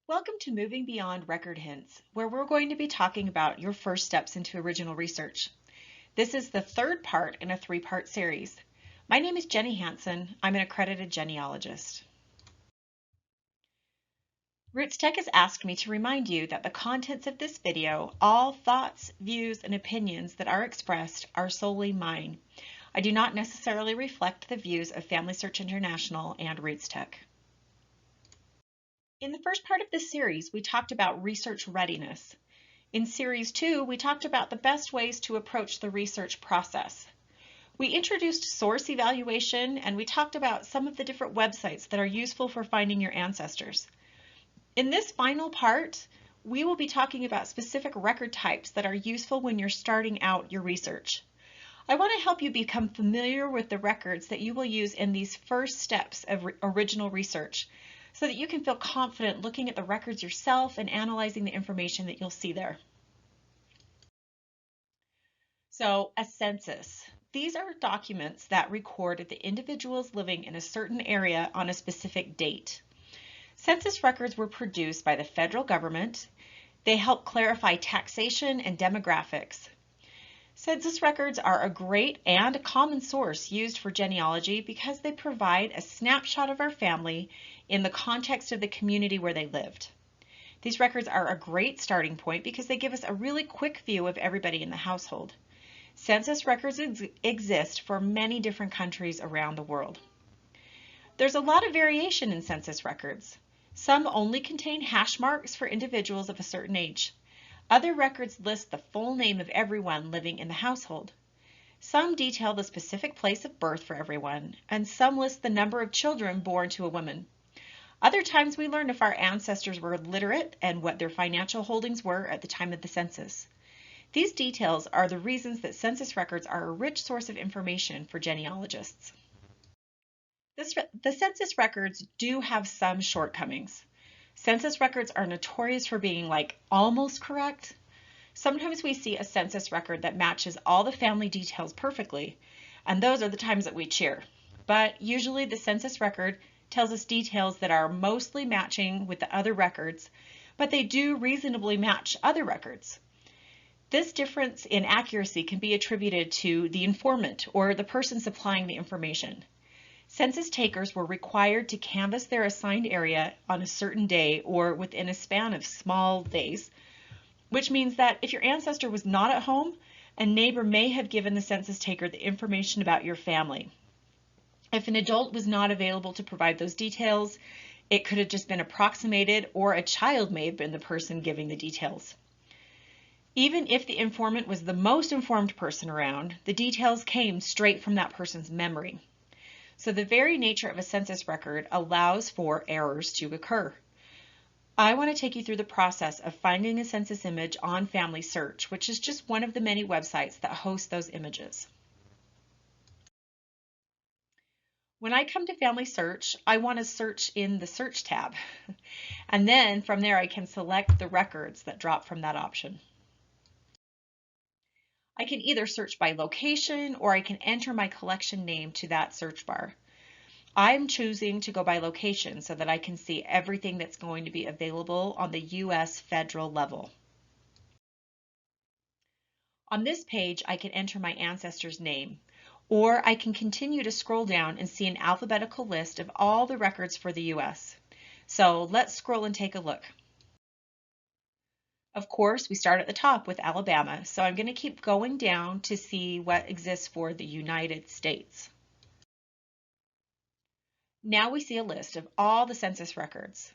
Welcome to Moving Beyond Record Hints, where we're going to be talking about your first steps into original research. This is the third part in a three-part series. My name is Jenny Hansen. I'm an accredited genealogist. RootsTech has asked me to remind you that the contents of this video, all thoughts, views, and opinions that are expressed are solely mine. I do not necessarily reflect the views of FamilySearch International and RootsTech. In the first part of this series, we talked about research readiness. In Series 2, we talked about the best ways to approach the research process. We introduced source evaluation, and we talked about some of the different websites that are useful for finding your ancestors. In this final part, we will be talking about specific record types that are useful when you're starting out your research. I want to help you become familiar with the records that you will use in these first steps of original research, so that you can feel confident looking at the records yourself and analyzing the information that you'll see there. So, a census. These are documents that record the individuals living in a certain area on a specific date. Census records were produced by the federal government. They help clarify taxation and demographics. Census records are a great and a common source used for genealogy because they provide a snapshot of our family in the context of the community where they lived. These records are a great starting point because they give us a really quick view of everybody in the household. Census records exist for many different countries around the world. There's a lot of variation in census records. Some only contain hash marks for individuals of a certain age. Other records list the full name of everyone living in the household. Some detail the specific place of birth for everyone, and some list the number of children born to a woman. Other times we learn if our ancestors were literate and what their financial holdings were at the time of the census. These details are the reasons that census records are a rich source of information for genealogists. The census records do have some shortcomings. Census records are notorious for being almost correct. Sometimes we see a census record that matches all the family details perfectly, and those are the times that we cheer. But usually the census record tells us details that are mostly matching with the other records, but they do reasonably match other records. This difference in accuracy can be attributed to the informant or the person supplying the information. Census takers were required to canvass their assigned area on a certain day or within a span of small days, which means that if your ancestor was not at home, a neighbor may have given the census taker the information about your family. If an adult was not available to provide those details, it could have just been approximated, or a child may have been the person giving the details. Even if the informant was the most informed person around, the details came straight from that person's memory. So the very nature of a census record allows for errors to occur. I want to take you through the process of finding a census image on FamilySearch, which is just one of the many websites that host those images. When I come to FamilySearch, I want to search in the Search tab. And then from there, I can select the records that drop from that option. I can either search by location or I can enter my collection name to that search bar. I'm choosing to go by location so that I can see everything that's going to be available on the U.S. federal level. On this page, I can enter my ancestor's name, or I can continue to scroll down and see an alphabetical list of all the records for the U.S. So let's scroll and take a look. Of course, we start at the top with Alabama, so I'm going to keep going down to see what exists for the United States. Now we see a list of all the census records.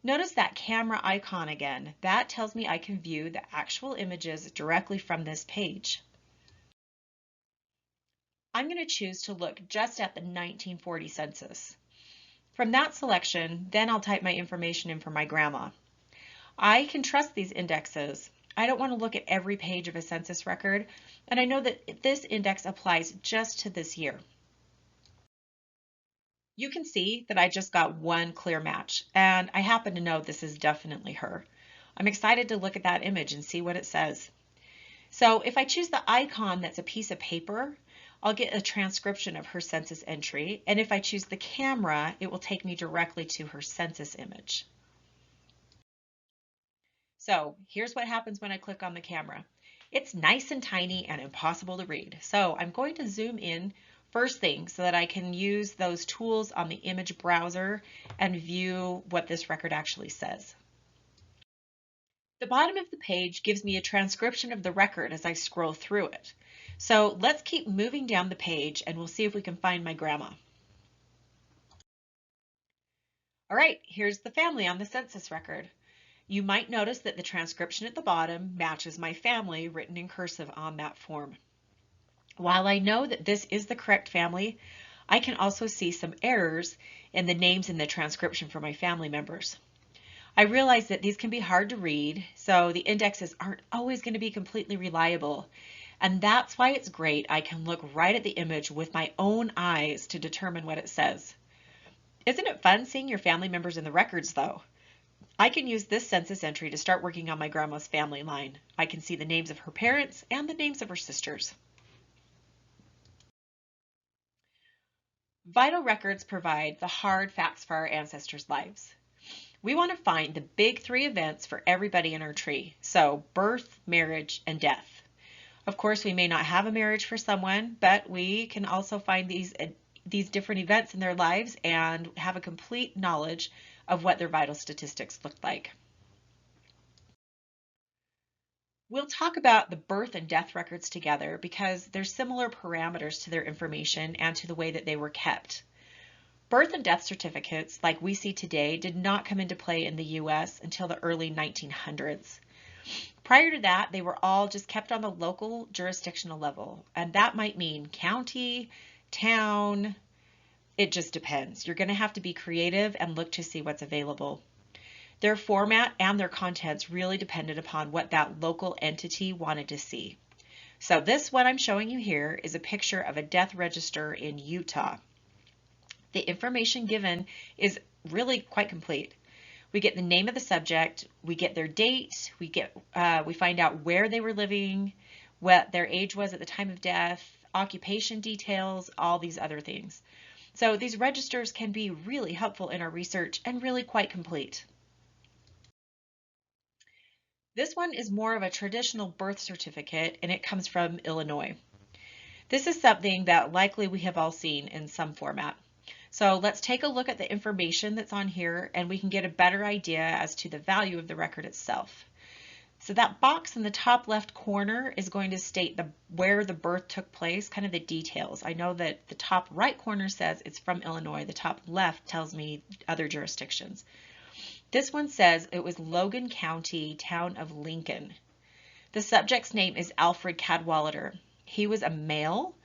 Notice that camera icon again. That tells me I can view the actual images directly from this page. I'm going to choose to look just at the 1940 census. From that selection, then I'll type my information in for my grandma. I can trust these indexes. I don't want to look at every page of a census record, and I know that this index applies just to this year. You can see that I just got one clear match, and I happen to know this is definitely her. I'm excited to look at that image and see what it says. So if I choose the icon that's a piece of paper, I'll get a transcription of her census entry, and if I choose the camera, it will take me directly to her census image. So here's what happens when I click on the camera. It's nice and tiny and impossible to read. So I'm going to zoom in first thing so that I can use those tools on the image browser and view what this record actually says. The bottom of the page gives me a transcription of the record as I scroll through it. So let's keep moving down the page and we'll see if we can find my grandma. All right, here's the family on the census record. You might notice that the transcription at the bottom matches my family written in cursive on that form. While I know that this is the correct family, I can also see some errors in the names in the transcription for my family members. I realize that these can be hard to read, so the indexes aren't always going to be completely reliable. And that's why it's great I can look right at the image with my own eyes to determine what it says. Isn't it fun seeing your family members in the records, though? I can use this census entry to start working on my grandma's family line. I can see the names of her parents and the names of her sisters. Vital records provide the hard facts for our ancestors' lives. We want to find the big three events for everybody in our tree. So birth, marriage, and death. Of course, we may not have a marriage for someone, but we can also find these different events in their lives and have a complete knowledge of what their vital statistics look like. We'll talk about the birth and death records together because there's similar parameters to their information and to the way that they were kept. Birth and death certificates, like we see today, did not come into play in the U.S. until the early 1900s. Prior to that, they were all just kept on the local jurisdictional level, and that might mean county, town. It just depends. You're going to have to be creative and look to see what's available. Their format and their contents really depended upon what that local entity wanted to see. So this one I'm showing you here is a picture of a death register in Utah. The information given is really quite complete. We get the name of the subject, we get their date, we find out where they were living, what their age was at the time of death, occupation details, all these other things. So these registers can be really helpful in our research and really quite complete. This one is more of a traditional birth certificate, and it comes from Illinois. This is something that likely we have all seen in some format. So let's take a look at the information that's on here, and we can get a better idea as to the value of the record itself. So that box in the top left corner is going to state where the birth took place, kind of the details. I know that the top right corner says it's from Illinois. The top left tells me other jurisdictions. This one says it was Logan County, town of Lincoln. The subject's name is Alfred Cadwallader. He was a male,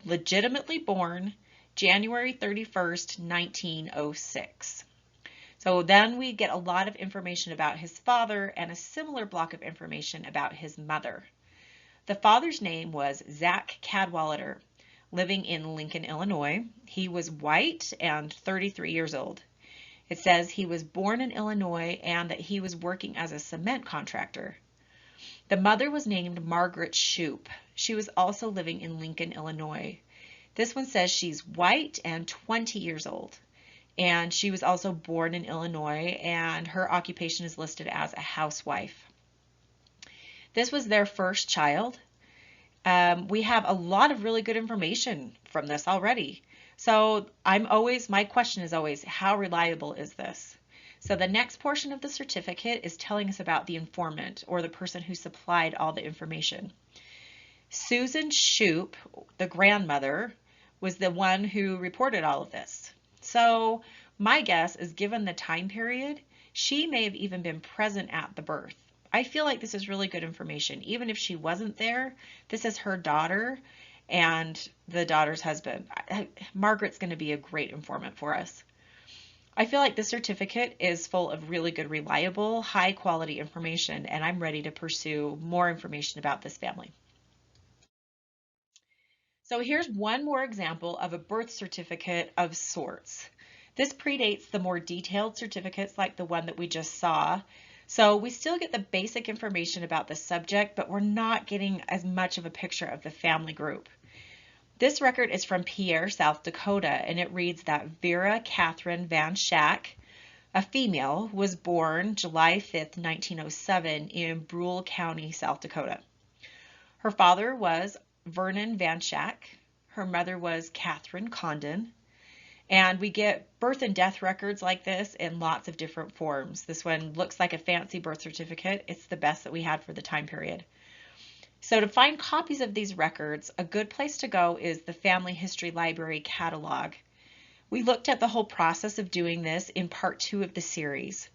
legitimately born January 31st, 1906. So then we get a lot of information about his father and a similar block of information about his mother. The father's name was Zach Cadwallader, living in Lincoln, Illinois. He was white and 33 years old. It says he was born in Illinois and that he was working as a cement contractor. The mother was named Margaret Shoup. She was also living in Lincoln, Illinois. This one says she's white and 20 years old. And she was also born in Illinois, and her occupation is listed as a housewife. This was their first child. We have a lot of really good information from this already. So my question is always, how reliable is this? So the next portion of the certificate is telling us about the informant or the person who supplied all the information. Susan Shoup, the grandmother, was the one who reported all of this. So my guess is, given the time period, she may have even been present at the birth. I feel like this is really good information. Even if she wasn't there, this is her daughter and the daughter's husband. Margaret's going to be a great informant for us. I feel like this certificate is full of really good, reliable, high quality information, and I'm ready to pursue more information about this family. So here's one more example of a birth certificate of sorts. This predates the more detailed certificates like the one that we just saw. So we still get the basic information about the subject, but we're not getting as much of a picture of the family group. This record is from Pierre, South Dakota, and it reads that Vera Catherine Van Schack, a female, was born July 5th, 1907 in Brule County, South Dakota. Her father was Vernon Van Schack. Her mother was Catherine Condon. And we get birth and death records like this in lots of different forms. This one looks like a fancy birth certificate. It's the best that we had for the time period. So to find copies of these records, a good place to go is the Family History Library catalog. We looked at the whole process of doing this in part 2 of the series.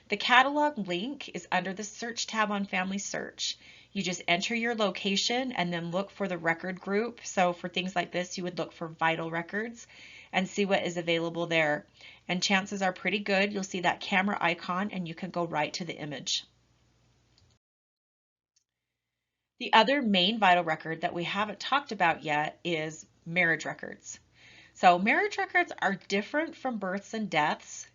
The catalog link is under the search tab on FamilySearch. You just enter your location and then look for the record group. So for things like this, you would look for vital records and see what is available there. And chances are pretty good you'll see that camera icon and you can go right to the image. The other main vital record that we haven't talked about yet is marriage records. So marriage records are different from births and deaths.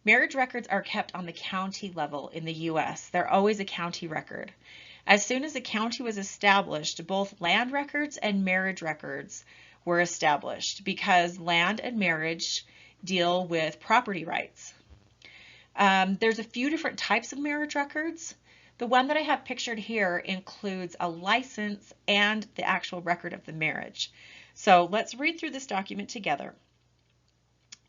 Marriage records are kept on the county level in the U.S. They're always a county record. As soon as a county was established, both land records and marriage records were established because land and marriage deal with property rights. There's a few different types of marriage records. The one that I have pictured here includes a license and the actual record of the marriage. So let's read through this document together.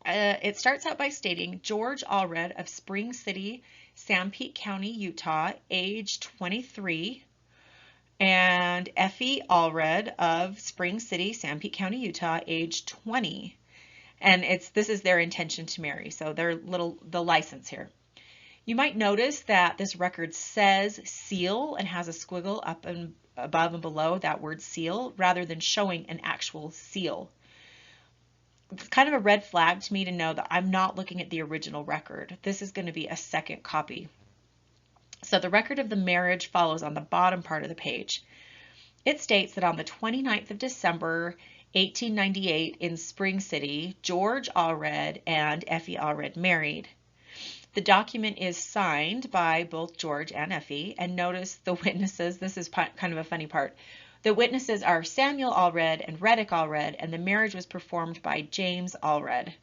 It starts out by stating George Allred of Spring City, Sanpete County, Utah, age 23, and Effie Allred of Spring City, Sanpete County, Utah, age 20. And this is their intention to marry, so the license here. You might notice that this record says seal and has a squiggle up and above and below that word seal rather than showing an actual seal. It's kind of a red flag to me to know that I'm not looking at the original record. This is going to be a second copy. So the record of the marriage follows on the bottom part of the page. It states that on the 29th of December, 1898 in Spring City, George Allred and Effie Allred married. The document is signed by both George and Effie, and notice the witnesses. This is kind of a funny part. The witnesses are Samuel Allred and Reddick Allred, and the marriage was performed by James Allred.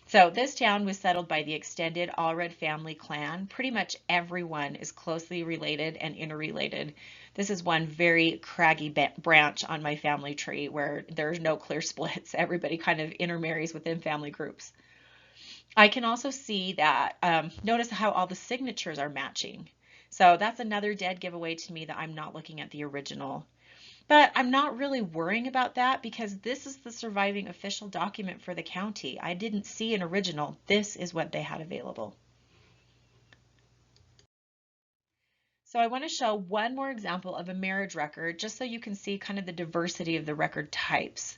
So this town was settled by the extended Allred family clan. Pretty much everyone is closely related and interrelated. This is one very craggy branch on my family tree where there's no clear splits. Everybody kind of intermarries within family groups. I can also see that, notice how all the signatures are matching. So that's another dead giveaway to me that I'm not looking at the original. But I'm not really worrying about that because this is the surviving official document for the county. I didn't see an original. This is what they had available. So I want to show one more example of a marriage record just so you can see kind of the diversity of the record types.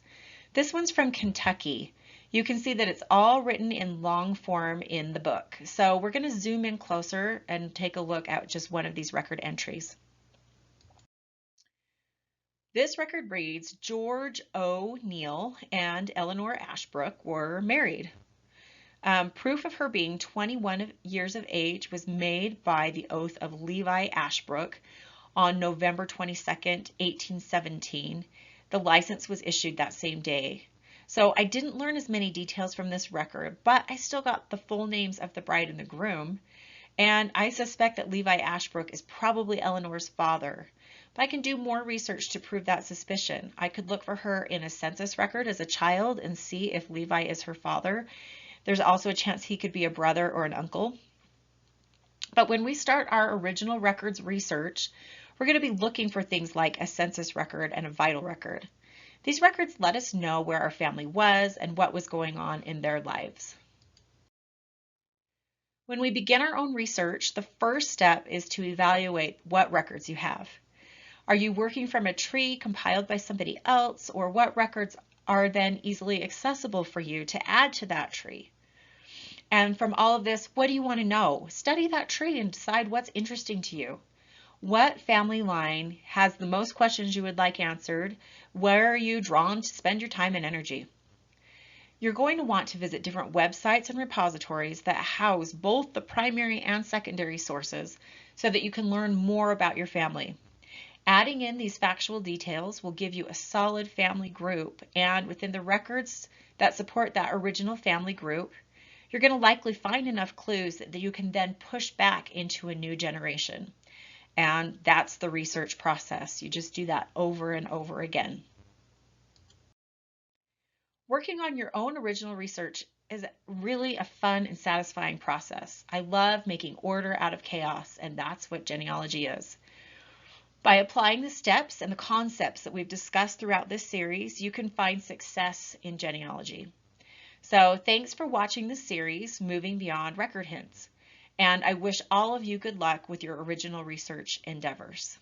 This one's from Kentucky. You can see that it's all written in long form in the book. So we're going to zoom in closer and take a look at just one of these record entries. This record reads, George O. Neal and Eleanor Ashbrook were married. Proof of her being 21 years of age was made by the oath of Levi Ashbrook on November 22nd, 1817. The license was issued that same day. So I didn't learn as many details from this record, but I still got the full names of the bride and the groom. And I suspect that Levi Ashbrook is probably Eleanor's father. But I can do more research to prove that suspicion. I could look for her in a census record as a child and see if Levi is her father. There's also a chance he could be a brother or an uncle. But when we start our original records research, we're going to be looking for things like a census record and a vital record. These records let us know where our family was and what was going on in their lives. When we begin our own research, the first step is to evaluate what records you have. Are you working from a tree compiled by somebody else, or what records are then easily accessible for you to add to that tree? And from all of this, what do you want to know? Study that tree and decide what's interesting to you. What family line has the most questions you would like answered? Where are you drawn to spend your time and energy? You're going to want to visit different websites and repositories that house both the primary and secondary sources so that you can learn more about your family. Adding in these factual details will give you a solid family group, and within the records that support that original family group, you're going to likely find enough clues that you can then push back into a new generation. And that's the research process. You just do that over and over again. Working on your own original research is really a fun and satisfying process. I love making order out of chaos, and that's what genealogy is. By applying the steps and the concepts that we've discussed throughout this series, you can find success in genealogy. So thanks for watching this series, Moving Beyond Record Hints, and I wish all of you good luck with your original research endeavors.